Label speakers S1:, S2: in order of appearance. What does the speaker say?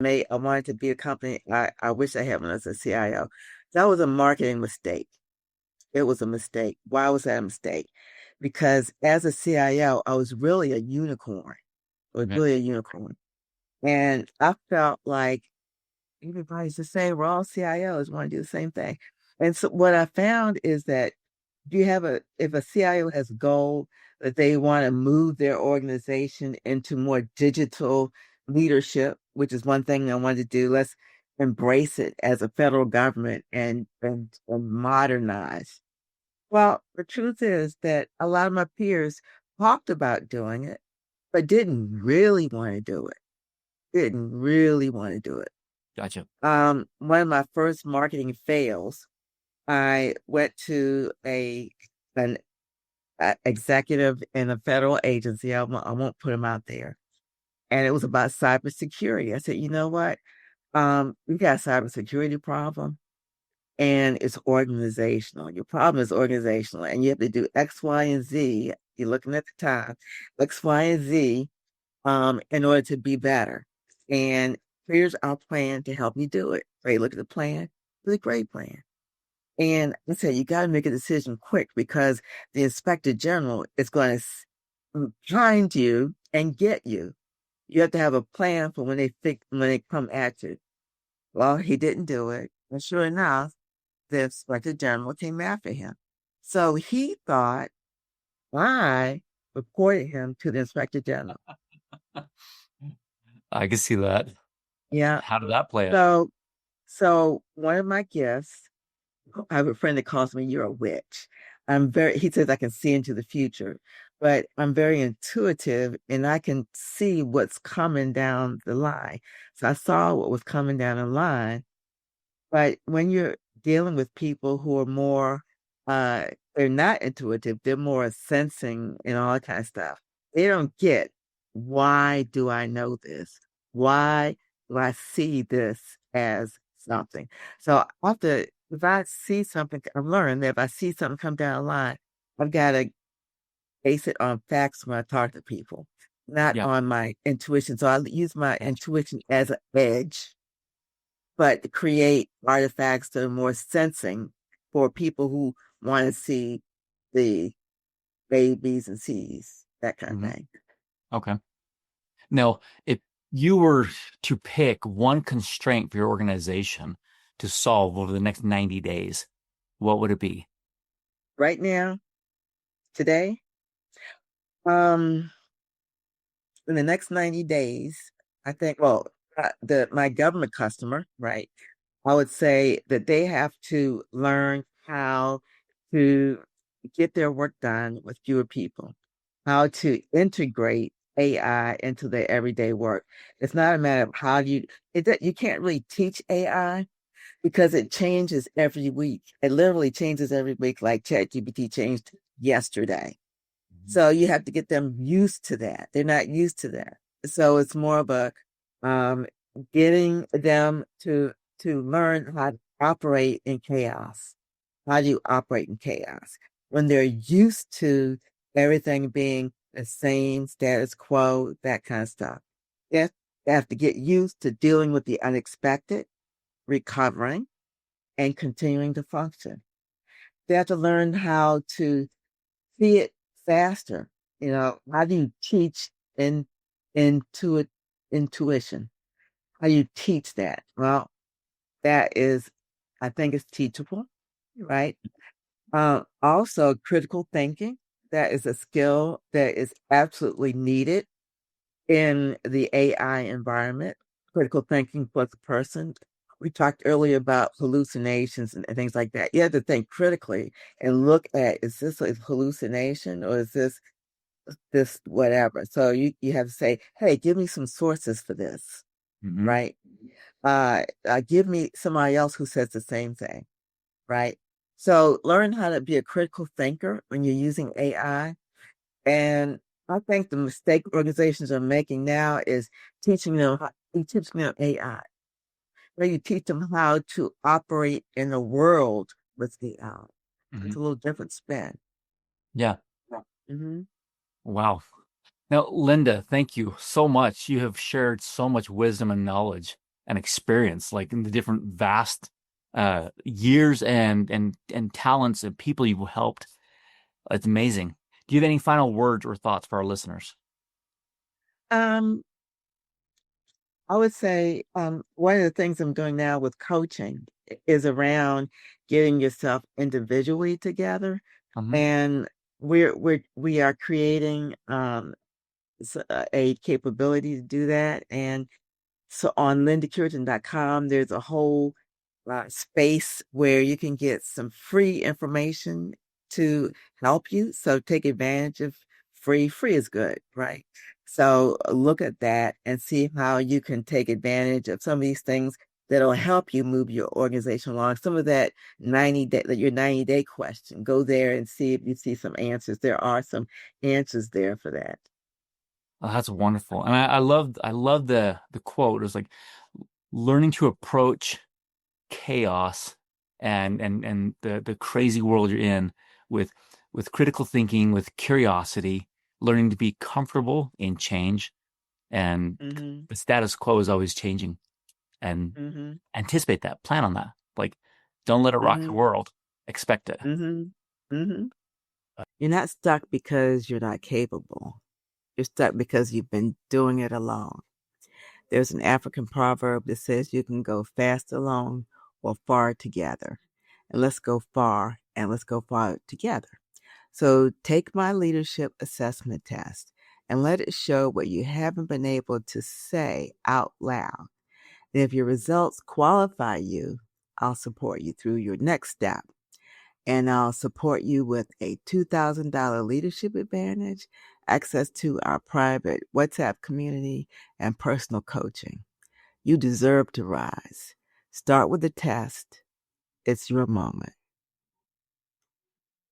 S1: I wanted to be a company. I wish I had one as a CIO. That was a marketing mistake. It was a mistake. Why was that a mistake? Because as a CIO, I was really a unicorn. I was
S2: Okay.
S1: really a unicorn. And I felt like everybody's the same. We're all CIOs, want to do the same thing. And so what I found is that if a CIO has a goal that they want to move their organization into more digital leadership, which is one thing I wanted to do, let's embrace it as a federal government and modernize. Well, the truth is that a lot of my peers talked about doing it, but didn't really want to do it. Didn't really want to do it.
S2: Gotcha.
S1: One of my first marketing fails, I went to an executive in a federal agency. I won't put him out there. And it was about cybersecurity. I said, you know what? We got a cybersecurity problem and it's organizational. Your problem is organizational and you have to do X, Y, and Z. You're looking at the time, X, Y, and Z, in order to be better. And here's our plan to help you do it. Right? Look at the plan. It's a great plan. And I said, you got to make a decision quick because the inspector general is going to find you and get you. You have to have a plan for when they come at you. Well, he didn't do it. And sure enough, the inspector general came after him. So he thought I reported him to the inspector general.
S2: I can see that.
S1: Yeah.
S2: How did that play out?
S1: So, so one of my gifts, I have a friend that calls me, you're a witch. He says I can see into the future, but I'm very intuitive and I can see what's coming down the line. So I saw what was coming down the line. But when you're dealing with people who are more, uh, they're not intuitive, they're more sensing and all that kind of stuff. They don't get, why do I know this? Why do I see this as something? So after, if I see something, I've learned that if I see something come down the line, I've got to base it on facts when I talk to people, not
S2: Yeah.
S1: on my intuition. So I use my intuition as an edge, but to create artifacts that are more sensing for people who want to see the babies and C's, that kind of
S2: Hmm.
S1: thing.
S2: Okay. Now, if you were to pick one constraint for your organization to solve over the next 90 days, what would it be?
S1: Right now, today, um, in the next 90 days, I think, well, my government customer, right? I would say that they have to learn how to get their work done with fewer people, how to integrate AI into their everyday work. It's not a matter of how do you can't really teach AI because it changes every week. It literally changes every week, like ChatGPT changed yesterday.
S2: Mhm.
S1: So you have to get them used to that. They're not used to that. So it's more of a um, getting them to learn how to operate in chaos. How do you operate in chaos? When they're used to everything being the same status quo, that kind of stuff. They they have to get used to dealing with the unexpected, recovering, and continuing to function. They have to learn how to see it faster. How do you teach in intuit intuition? How do you teach that? Well, that is, I think it's teachable, right? Also, critical thinking. That is a skill that is absolutely needed in the AI environment. Critical thinking for the person. We talked earlier about hallucinations and things like that. You have to think critically and look at, is this a hallucination or is this whatever? So you have to say, hey, give me some sources for this,
S2: Hmm.
S1: right? Give me somebody else who says the same thing, right? So learn how to be a critical thinker when you're using AI. And I think the mistake organizations are making now is teaching them AI, where you teach them how to operate in the world with AI. It's
S2: Hmm.
S1: a little different spin.
S2: Yeah.
S1: Hmm.
S2: Wow. Now, Linda, thank you so much. You have shared so much wisdom and knowledge. and experience, like in the different vast years and talents and people you've helped. It's amazing. Do you have any final words or thoughts for our listeners?
S1: Um, I would say one of the things I'm doing now with coaching is around getting yourself individually together,
S2: Hmm.
S1: and we are creating a capability to do that. And so on lindacuritan.com, there's a whole space where you can get some free information to help you. So take advantage of free. Free is good, right? So look at that and see how you can take advantage of some of these things that'll help you move your organization along. Some of that 90-day, your 90-day question, go there and see if you see some answers. There are some answers there for that.
S2: Oh, that's wonderful. And I love the quote. It was like learning to approach chaos and the crazy world you're in with critical thinking, with curiosity, learning to be comfortable in change, and
S1: Mm-hmm.
S2: the status quo is always changing, and
S1: Mm-hmm.
S2: anticipate that, plan on that. Like, don't let it rock your
S1: Mm-hmm.
S2: world. Expect it.
S1: Mm-hmm. Mm-hmm. You're not stuck because you're not capable. You're stuck because you've been doing it alone. There's an African proverb that says you can go fast alone or far together. And let's go far and let's go far together. So take my leadership assessment test and let it show what you haven't been able to say out loud. And if your results qualify you, I'll support you through your next step. And I'll support you with a $2,000 leadership advantage, access to our private WhatsApp community, and personal coaching. You deserve to rise. Start with the test. It's your moment.